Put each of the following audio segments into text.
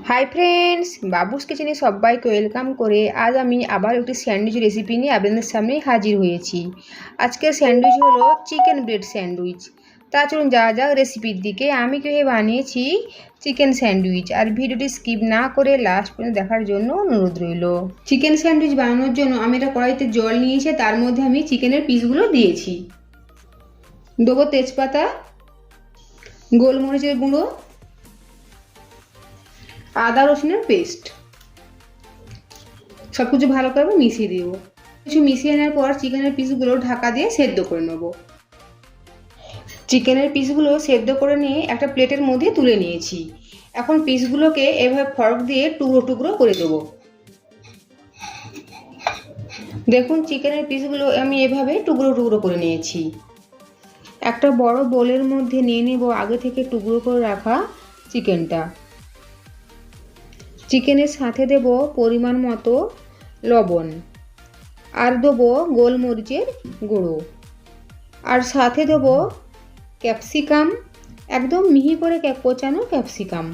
Hi friends, বাবুস কিচেনে সবাইকে welcome করে আজ আমি আবার একটি স্যান্ডউইচ রেসিপি নিয়ে আপনাদের সামনে হাজির হয়েছি। আজকের স্যান্ডউইচ হলো চিকেন ব্রেড স্যান্ডউইচ। তা চলুন যাওয়া যাক রেসিপির দিকে। আমি কীভাবে বানিয়েছি চিকেন স্যান্ডউইচ, আর ভিডিওটি স্কিপ না করে লাস্ট পর্যন্ত দেখার জন্য অনুরোধ রইল। চিকেন স্যান্ডউইচ বানানোর জন্য আমি একটা কড়াইতে জল নিয়েছি, তার মধ্যে আমি চিকেনের পিসগুলো দিয়েছি। দেবো তেজপাতা, গোলমরিচের গুঁড়ো, আদা রসুনের পেস্ট, সব কিছু ভালো করে মিশিয়ে দেবো। কিছু মিশিয়ে নেওয়ার পর চিকেনের পিসগুলো ঢাকা দিয়ে সেদ্ধ করে নেব। চিকেনের পিসগুলো সেদ্ধ করে নিয়ে একটা প্লেটের মধ্যে তুলে নিয়েছি। এখন পিসগুলোকে এভাবে ফর্ক দিয়ে টুকরো টুকরো করে দেবো। দেখুন চিকেনের পিসগুলো আমি এভাবে টুকরো টুকরো করে নিয়েছি। একটা বড় বোলের মধ্যে নিয়ে নেব আগে থেকে টুকরো করে রাখা চিকেনটা। চিকেনের সাথে দেব পরিমাণ মতো লবণ, আর দেবো গোলমরিচের গুঁড়ো, আর সাথে দেব ক্যাপসিকাম, একদম মিহি করে কোচানো ক্যাপসিকাম,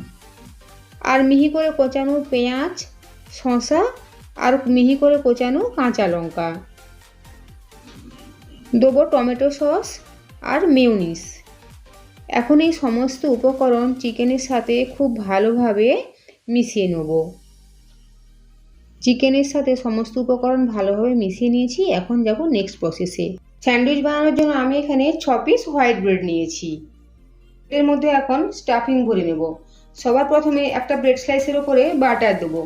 আর মিহি করে কোচানো পেঁয়াজ, শসা, আর মিহি করে কোচানো কাঁচা লঙ্কা। দেবো টমেটো সস আর মেয়োনিজ। এখন এই সমস্ত উপকরণ চিকেনের সাথে খুব ভালোভাবে মিশিয়ে নেব। চিকেনের সাথে সমস্ত উপকরণ ভালোভাবে মিশিয়ে নিয়েছি। এখন যাব নেক্সট প্রসেসে। স্যান্ডউইচ বানানোর জন্য আমি এখানে 6 পিস হোয়াইট ব্রেড নিয়েছি। এর মধ্যে এখন স্টাফিং ভরে নেব। সবার প্রথমে একটা ব্রেড স্লাইসের উপরে বাটার দেবো।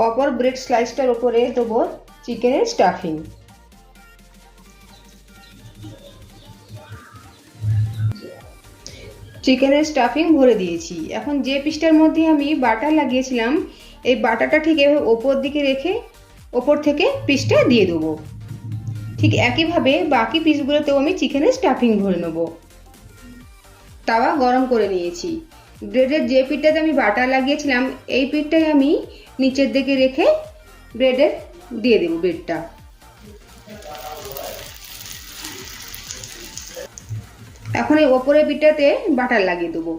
অপর ব্রেড স্লাইসটার উপরে দেবো চিকেনের স্টাফিং। চিকেনের স্টাফিং ভরে দিয়েছি। এখন যে পিসটার মধ্যে আমি বাটার লাগিয়েছিলাম, এই বাটারটা ঠিক এভাবে ওপর দিকে রেখে ওপর থেকে পিসটা দিয়ে দেবো। ঠিক একইভাবে বাকি পিসগুলোতেও আমি চিকেনের স্টাফিং ভরে নেব। তাওয়া গরম করে নিয়েছি। ব্রেডের যে পিঠটাতে আমি বাটার লাগিয়েছিলাম, এই পিঠটাই আমি নিচের দিকে রেখে ব্রেডের দিয়ে দেবো ব্রেডটা। এখন এই ওপরের পিঠটাতে বাটার লাগিয়ে দেবো।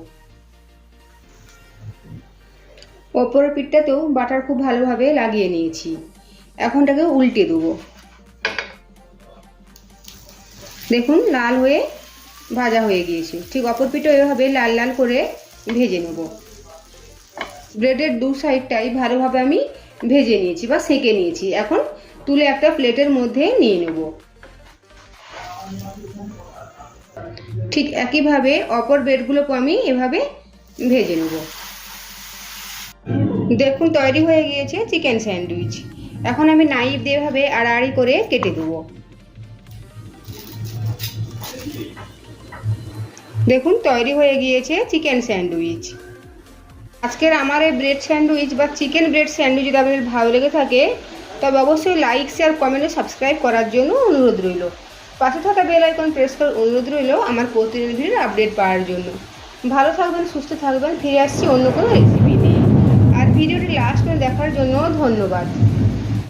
ওপরের পিঠটাতেও বাটার খুব ভালোভাবে লাগিয়ে নিয়েছি। এখন এটাকে উল্টে দেবো। দেখুন লাল হয়ে ভাজা হয়ে গিয়েছে। ঠিক অপর পিঠও এভাবে লাল লাল করে ভেজে নেব। ব্রেডের দু সাইডটাই ভালোভাবে আমি ভেজে নিয়েছি বা সেঁকে নিয়েছি। এখন তুলে একটা প্লেটের মধ্যে নিয়ে নেব। ঠিক একইভাবে অপর ব্রেডগুলোকে আমি এভাবে ভেজে নেব। দেখুন তৈরি হয়ে গিয়েছে চিকেন স্যান্ডউইচ। এখন আমি নাইফ দিয়ে এভাবে আড়াআড়ি করে কেটে দেবো। দেখুন তৈরি হয়ে গিয়েছে চিকেন স্যান্ডউইচ। আজকের আমার এই ব্রেড স্যান্ডউইচ বা চিকেন ব্রেড স্যান্ডউইচ যদি আপনাদের ভালো লেগে থাকে, তবে অবশ্যই লাইক, শেয়ার, কমেন্টে সাবস্ক্রাইব করার জন্য অনুরোধ রইল। পাশে থাকা বেল আইকন প্রেস করার অনুরোধ রইল আমার প্রতিদিন ভিডিওর আপডেট পাওয়ার জন্য। ভালো থাকবেন, সুস্থ থাকবেন। ফিরে আসছি অন্য কোনো রেসিপি নিয়ে। আর ভিডিওটি লাস্ট পর্যন্ত দেখার জন্য ধন্যবাদ।